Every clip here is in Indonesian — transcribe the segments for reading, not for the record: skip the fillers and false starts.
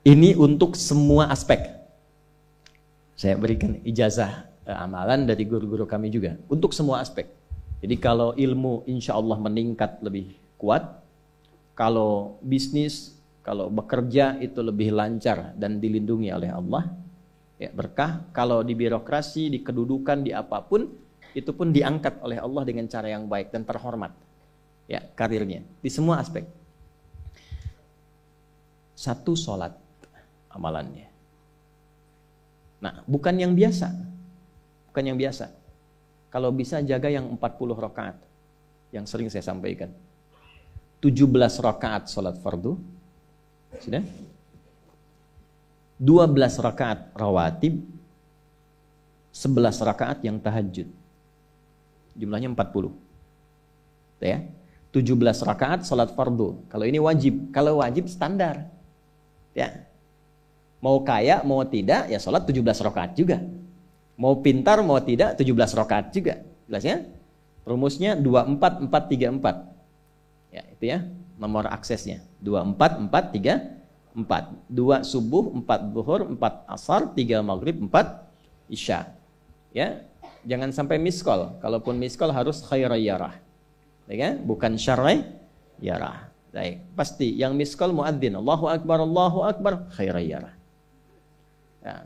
Ini untuk semua aspek. Saya berikan ijazah amalan dari guru-guru kami juga. Untuk semua aspek. Jadi kalau ilmu insya Allah meningkat lebih kuat. Kalau bisnis, kalau bekerja itu lebih lancar dan dilindungi oleh Allah. Ya, berkah. Kalau di birokrasi, di kedudukan, di apapun, itu pun diangkat oleh Allah dengan cara yang baik dan terhormat. Ya, karirnya. Di semua aspek. Satu sholat amalannya. Nah, bukan yang biasa. Bukan yang biasa. Kalau bisa jaga yang 40 rakaat. Yang sering saya sampaikan. 17 rakaat sholat fardu. Sudah? 12 rakaat rawatib. 11 rakaat yang tahajud. Jumlahnya 40. Ya. 17 rakaat sholat fardu. Kalau ini wajib. Kalau wajib standar. Ya. Mau kaya, mau tidak, ya sholat 17 rakaat juga. Mau pintar, mau tidak, 17 rakaat juga. Jelas ya? Rumusnya 24-4-3-4. Ya, itu ya, nomor aksesnya. 24-4-3-4. 2 subuh, 4 zuhur, 4 asar, 3 maghrib, 4 isya. Ya, jangan sampai miskol. Kalaupun miskol harus khairayyarah. Ya kan? Bukan syarrayyarah. Baik, pasti yang miskol muadzin. Allahu akbar, khairayyarah. Ya.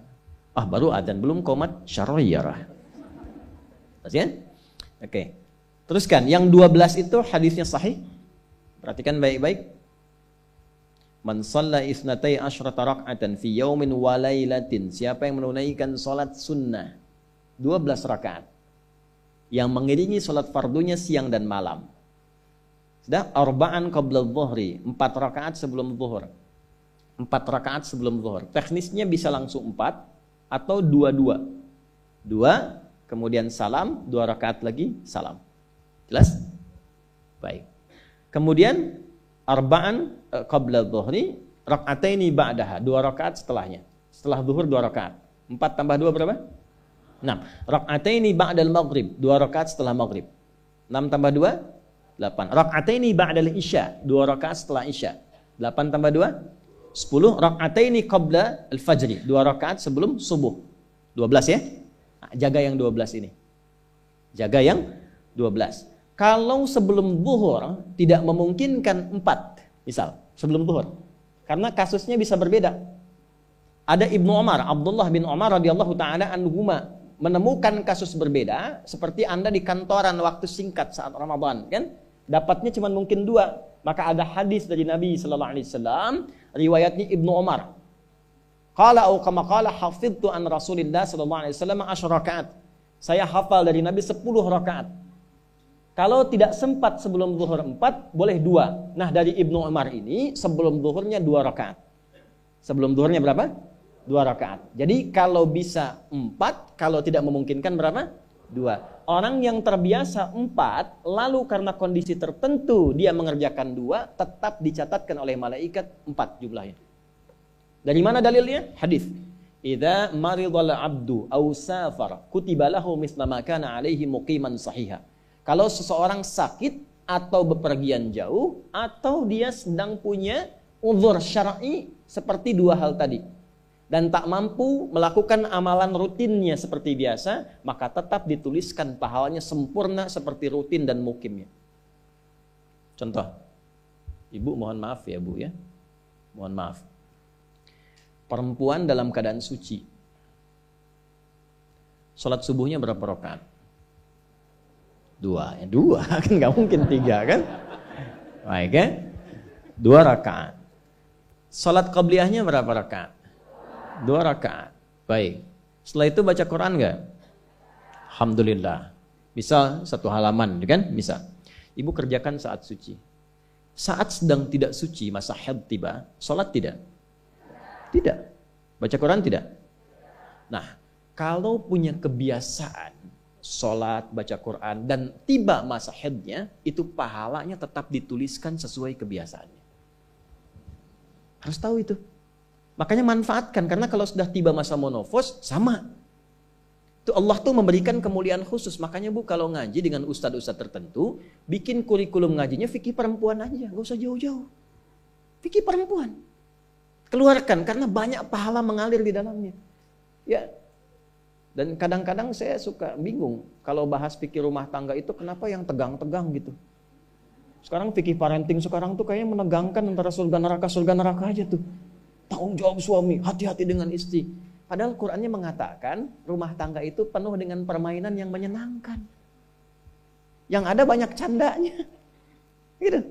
Baru adzan belum qomat syarrayyarah. Ya? Oke. Teruskan, yang 12 itu hadisnya sahih. Perhatikan baik-baik. Man shalla isnatai asyrata rak'atan fi yaumin wa lailatin. Siapa yang menunaikan salat sunnah 12 rakaat yang mengiringi salat fardunya siang dan malam. Sudah, arba'an qabla dhuhri, 4 rakaat sebelum zuhur. 4 rakaat sebelum zuhur. Teknisnya bisa langsung 4 atau 2-2. 2, kemudian salam, 2 rakaat lagi, salam. Jelas? Baik. Kemudian arba'an qabla dhuhri, rak'ataini ba'daha, 2 rakaat setelahnya. Setelah zuhur 2 rakaat. 4 tambah 2 berapa? 6. Rak'ataini ba'dal maghrib, 2 rakaat setelah maghrib. 6 tambah 2? 8. Rak'ataini ba'dal isya, 2 rakaat setelah isya. 8 tambah 2? 10. Rak'ataini qabla al-fajri, 2 rakaat sebelum subuh. 12 ya? Nah, jaga yang 12 ini. Jaga yang 12. Kalau sebelum zuhur tidak memungkinkan 4, misal sebelum zuhur. Karena kasusnya bisa berbeda. Ada Ibnu Umar, Abdullah bin Umar radhiyallahu taala anhuma menemukan kasus berbeda seperti Anda di kantoran waktu singkat saat Ramadan, kan? Dapatnya cuma mungkin 2. Maka ada hadis dari Nabi sallallahu alaihi wasallam, riwayatnya Ibnu Umar. Qala au kama qala hafidtu an Rasulillah sallallahu alaihi wasallam 10 rakaat. Saya hafal dari Nabi 10 rakaat. Kalau tidak sempat sebelum zuhur 4, boleh 2. Nah, dari Ibnu Umar ini sebelum zuhurnya 2 rakaat. Sebelum zuhurnya berapa? 2 rakaat. Jadi kalau bisa 4, kalau tidak memungkinkan berapa? 2. Orang yang terbiasa 4, lalu karena kondisi tertentu dia mengerjakan 2, tetap dicatatkan oleh malaikat 4 jumlahnya. Dari mana dalilnya? Hadis. Idza maridal abdu aw safara kutiba lahu misla ma kana alaihi muqiman sahiha. Kalau seseorang sakit atau bepergian jauh atau dia sedang punya uzur syar'i seperti 2 hal tadi, dan tak mampu melakukan amalan rutinnya seperti biasa, maka tetap dituliskan pahalanya sempurna seperti rutin dan mukimnya. Contoh, ibu mohon maaf ya bu ya, mohon maaf. Perempuan dalam keadaan suci, sholat subuhnya berapa rakaat? 2, ya 2 kan nggak mungkin 3 kan? Baik ya, 2 rakaat. Sholat qabliyahnya berapa rakaat? 2 rakaat. Baik. Setelah itu baca Quran enggak? Alhamdulillah. Bisa 1 halaman, kan? Bisa. Ibu kerjakan saat suci. Saat sedang tidak suci, masa haid tiba, sholat tidak? Tidak. Baca Quran tidak? Nah, kalau punya kebiasaan sholat, baca Quran, dan tiba masa haidnya, itu pahalanya tetap dituliskan sesuai kebiasaannya. Harus tahu itu. Makanya manfaatkan, karena kalau sudah tiba masa monofos, sama. Itu Allah tuh memberikan kemuliaan khusus. Makanya bu, kalau ngaji dengan ustadz-ustadz tertentu, bikin kurikulum ngajinya fikih perempuan aja, gak usah jauh-jauh. Fikih perempuan. Keluarkan karena banyak pahala mengalir di dalamnya. Ya. Dan kadang-kadang saya suka bingung kalau bahas fikih rumah tangga itu kenapa yang tegang-tegang gitu. Sekarang fikih parenting sekarang tuh kayaknya menegangkan antara surga neraka aja tuh. Tanggung jawab suami, hati-hati dengan istri. Padahal Qur'annya mengatakan rumah tangga itu penuh dengan permainan yang menyenangkan. Yang ada banyak candanya. Gitu.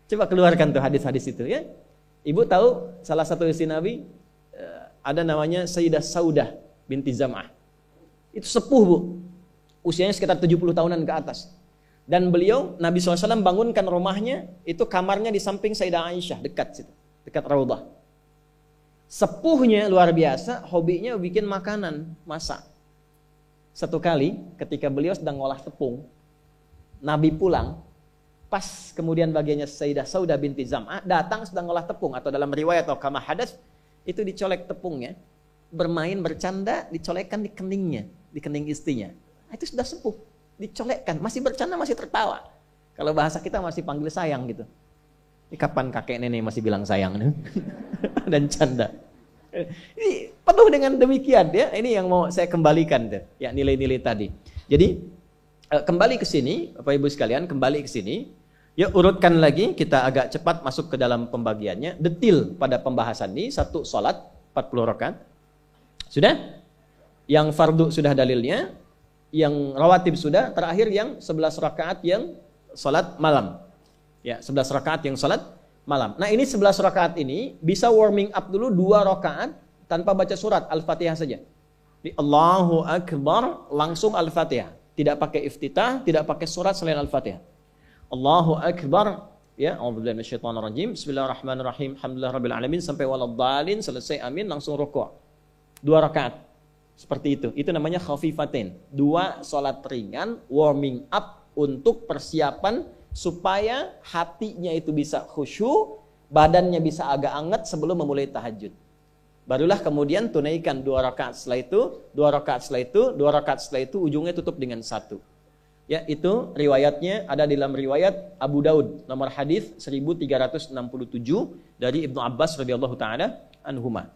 Coba keluarkan tuh hadis-hadis itu ya. Ibu tahu salah satu istri Nabi ada namanya Sayyidah Saudah binti Zam'ah. Itu sepuh, Bu. Usianya sekitar 70 tahunan ke atas. Dan beliau, Nabi SAW bangunkan rumahnya, itu kamarnya di samping Sayyidah Aisyah, dekat situ, dekat Raudhah. Sepuhnya luar biasa, hobinya bikin makanan, masak. Satu kali ketika beliau sedang ngolah tepung, Nabi pulang, pas kemudian bagiannya Sayyidah Saudah binti Zam'ah datang sedang ngolah tepung, atau dalam riwayat atau kama hadas, itu dicolek tepungnya, bermain, bercanda, dicolekkan di keningnya, di kening istrinya. Itu sudah sepuh. Dicolekkan, masih bercanda, masih tertawa. Kalau bahasa kita masih panggil sayang gitu. Ini kapan kakek nenek masih bilang sayang dan canda. Ini penuh dengan demikian ya. Ini yang mau saya kembalikan deh, ya nilai-nilai tadi. Jadi kembali ke sini, Bapak Ibu sekalian, kembali ke sini. Ya urutkan lagi, kita agak cepat masuk ke dalam pembagiannya. Detil pada pembahasan ini, satu salat 40 rakaat. Sudah? Yang fardu sudah dalilnya. Yang rawatib sudah, terakhir yang 11 rakaat yang salat malam. Ya, 11 rakaat yang salat malam. Nah, ini 11 rakaat ini bisa warming up dulu 2 rakaat tanpa baca surat Al-Fatihah saja. Di Allahu Akbar langsung Al-Fatihah. Tidak pakai iftitah, tidak pakai surat selain Al-Fatihah. Allahu Akbar, ya, a'udzubillahi minasyaitonirrajim. Bismillahirrahmanirrahim. Alhamdulillahirabbil alamin sampai waladhdallin, selesai amin langsung rukuk. 2 rakaat. Seperti itu namanya khafifatain. 2 salat ringan, warming up untuk persiapan supaya hatinya itu bisa khusyuk, badannya bisa agak hangat sebelum memulai tahajud. Barulah kemudian tunaikan 2 rakaat setelah itu, 2 rakaat setelah itu, 2 rakaat setelah itu, ujungnya tutup dengan 1. Ya, itu riwayatnya ada di dalam riwayat Abu Daud, nomor hadis 1367 dari Ibnu Abbas radhiyallahu taala anhuma.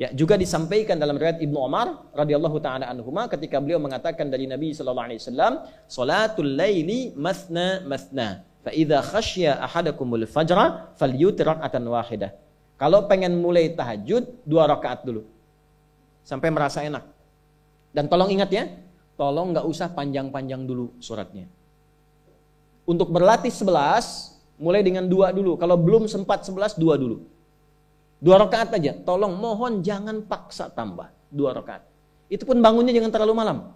Ya, juga disampaikan dalam riwayat Ibnu Umar radhiyallahu taala anhuma ketika beliau mengatakan dari Nabi sallallahu alaihi wasallam, "Shalatul laili mathna mathna, fa idza khasya ahadakumul fajra falyutir rak'atan wahidah." Kalau pengen mulai tahajud 2 rakaat dulu. Sampai merasa enak. Dan tolong ingat ya, tolong enggak usah panjang-panjang dulu suratnya. Untuk berlatih 11, mulai dengan 2 dulu. Kalau belum sempat 11, 2 dulu. 2 rakaat aja, tolong mohon jangan paksa tambah 2 rakaat. Itu pun bangunnya jangan terlalu malam.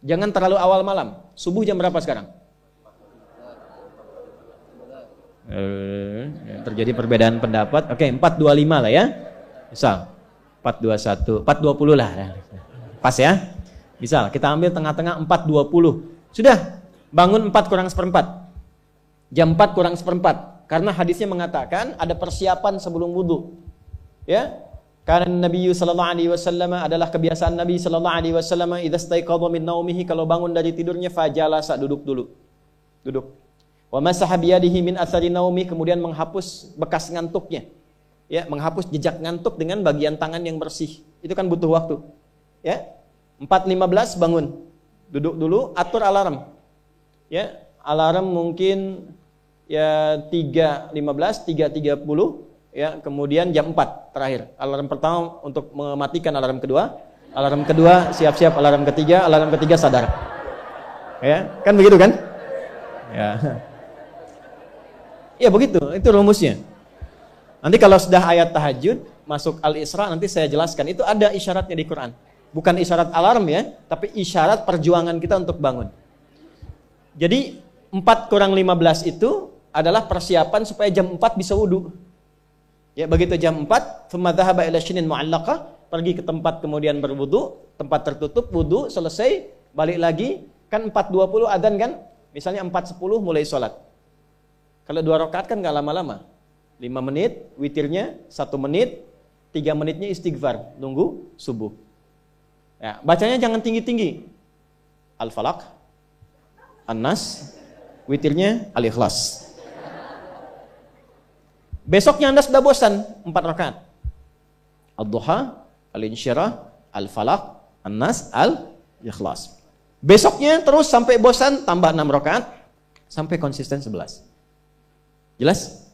Jangan terlalu awal malam. Subuh jam berapa sekarang? Terjadi perbedaan pendapat. Oke, 4.25 lah ya. Misal 4.21, 4.20 lah. Pas ya. Misal kita ambil tengah-tengah 4.20. Sudah, bangun 4 kurang seperempat. Jam 4 kurang seperempat. Karena hadisnya mengatakan ada persiapan sebelum wudu. Ya. Karena Nabi sallallahu alaihi wasallam adalah kebiasaan Nabi sallallahu alaihi wasallam idza staiqadha min naumihi, kalau bangun dari tidurnya fajalasa, duduk dulu. Duduk. Wa masaha biyadihi min athari naumi, kemudian menghapus bekas ngantuknya. Ya, menghapus jejak ngantuk dengan bagian tangan yang bersih. Itu kan butuh waktu. Ya. 4.15 bangun. Duduk dulu, atur alarm. Ya, alarm mungkin ya 3.15, 3.30, ya, kemudian jam 4 terakhir. Alarm pertama untuk mematikan alarm kedua siap-siap alarm ketiga sadar. Ya, kan begitu kan? Ya. Ya begitu, itu rumusnya. Nanti kalau sudah ayat tahajud masuk Al-Isra nanti saya jelaskan. Itu ada isyaratnya di Quran. Bukan isyarat alarm ya, tapi isyarat perjuangan kita untuk bangun. Jadi 4 kurang 15 itu adalah persiapan supaya jam 4 bisa wudu. Ya, begitu jam 4, thumma dhahaba ila shinin mu'allaqah, pergi ke tempat kemudian berwudu, tempat tertutup, wudu, selesai, balik lagi, kan 4.20 adzan kan? Misalnya 4.10 mulai sholat. Kalau 2 rakaat kan enggak lama-lama. 5 menit witirnya, 1 menit, 3 menitnya istighfar, nunggu subuh. Ya, bacanya jangan tinggi-tinggi. Al-Falaq, An-Nas, witirnya Al-Ikhlas. Besoknya Anda sudah bosan 4 rakaat. Ad-duha, al-insyirah, al-falaq, an-nas, al-ikhlas. Besoknya terus sampai bosan tambah 6 rakaat sampai konsisten 11. Jelas?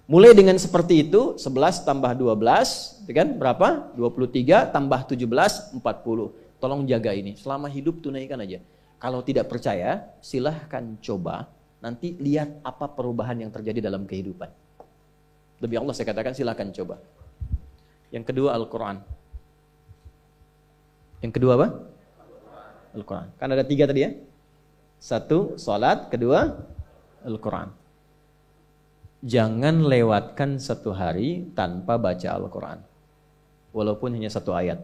Mulai dengan seperti itu 11 tambah 12, kan berapa? 23 tambah 17 40. Tolong jaga ini. Selama hidup tunaikan aja. Kalau tidak percaya, silahkan coba. Nanti lihat apa perubahan yang terjadi dalam kehidupan. Demi Allah saya katakan silahkan coba. Yang kedua Al-Quran. Yang kedua apa? Al-Quran. Kan ada 3 tadi ya. 1, salat. Kedua, Al-Quran. Jangan lewatkan 1 hari tanpa baca Al-Quran. Walaupun hanya 1 ayat.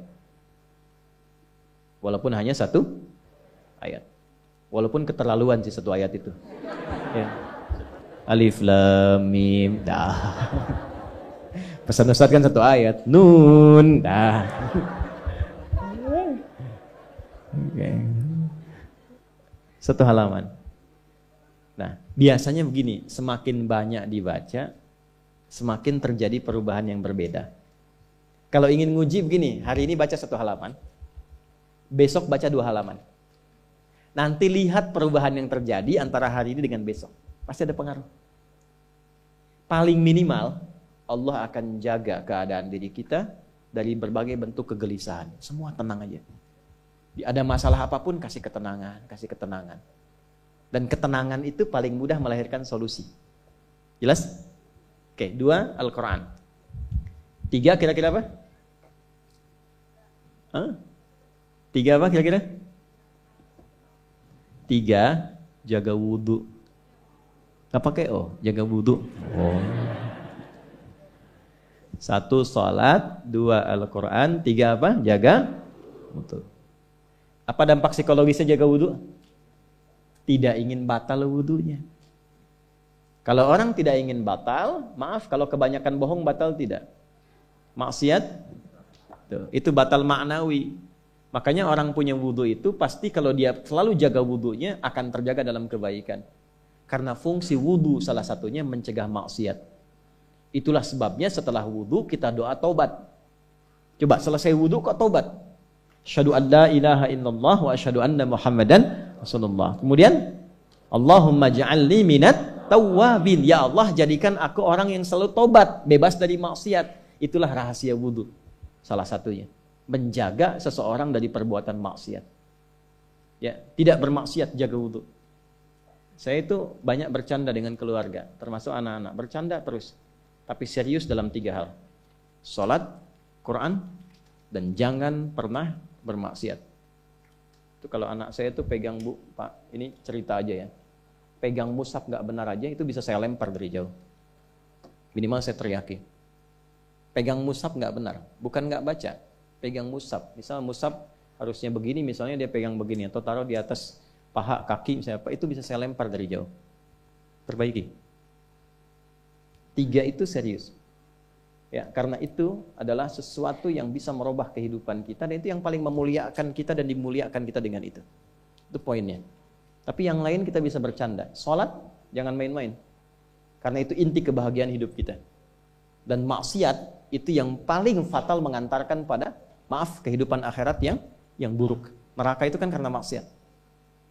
Walaupun hanya 1 ayat. Walaupun keterlaluan sih 1 ayat itu. Ya. Alif Lam Mim. Dah. Pesan Ustaz kan 1 ayat. Nun. Dah. Okay. 1 halaman. Nah, biasanya begini, semakin banyak dibaca, semakin terjadi perubahan yang berbeda. Kalau ingin nguji begini, hari ini baca 1 halaman, besok baca 2 halaman. Nanti lihat perubahan yang terjadi antara hari ini dengan besok. Pasti ada pengaruh. Paling minimal, Allah akan jaga keadaan diri kita dari berbagai bentuk kegelisahan. Semua tenang aja. Ada masalah apapun, kasih ketenangan, kasih ketenangan. Dan ketenangan itu paling mudah melahirkan solusi. Jelas? Oke, 2, Al-Quran. 3 kira-kira apa? 3 apa kira-kira? 3, jaga wudhu. Gak pakai jaga wudhu. 1, salat. 2, Al-Quran. 3 apa? Jaga wudhu. Apa dampak psikologisnya jaga wudhu? Tidak ingin batal wudhunya. Kalau orang tidak ingin batal, maaf kalau kebanyakan bohong batal tidak. Maksiat, itu batal maknawi. Makanya orang punya wudhu itu pasti kalau dia selalu jaga wudhunya akan terjaga dalam kebaikan. Karena fungsi wudhu salah satunya mencegah maksiat. Itulah sebabnya setelah wudhu kita doa taubat. Coba selesai wudhu kok taubat. Asyhadu an la ilaha illallah wa asyhadu anna Muhammadan Rasulullah. Kemudian Allahumma ja'alni minat tawwabin. Ya Allah, jadikan aku orang yang selalu tobat, bebas dari maksiat. Itulah rahasia wudhu. Salah satunya menjaga seseorang dari perbuatan maksiat. Ya, tidak bermaksiat, jaga wudhu. Saya itu banyak bercanda dengan keluarga, termasuk anak-anak. Bercanda terus, tapi serius dalam 3 hal. Salat, Quran, dan jangan pernah bermaksiat. Itu kalau anak saya itu pegang, Bu, Pak, ini cerita aja ya. Pegang mushaf nggak benar aja, itu bisa saya lempar dari jauh. Minimal saya teriaki. Pegang mushaf nggak benar, bukan nggak baca. Pegang mushaf, misal mushaf harusnya begini, misalnya dia pegang begini, atau taruh di atas paha, kaki, misalnya apa, itu bisa saya lempar dari jauh. Perbaiki. 3 itu serius. Ya, karena itu adalah sesuatu yang bisa merubah kehidupan kita, dan itu yang paling memuliakan kita dan dimuliakan kita dengan itu. Itu poinnya. Tapi yang lain kita bisa bercanda. Salat jangan main-main. Karena itu inti kebahagiaan hidup kita. Dan maksiat itu yang paling fatal mengantarkan pada kehidupan akhirat yang buruk. Neraka itu kan karena maksiat.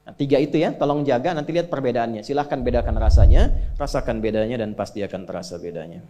Nah, 3 itu ya, tolong jaga, nanti lihat perbedaannya. Silahkan bedakan rasanya, rasakan bedanya dan pasti akan terasa bedanya.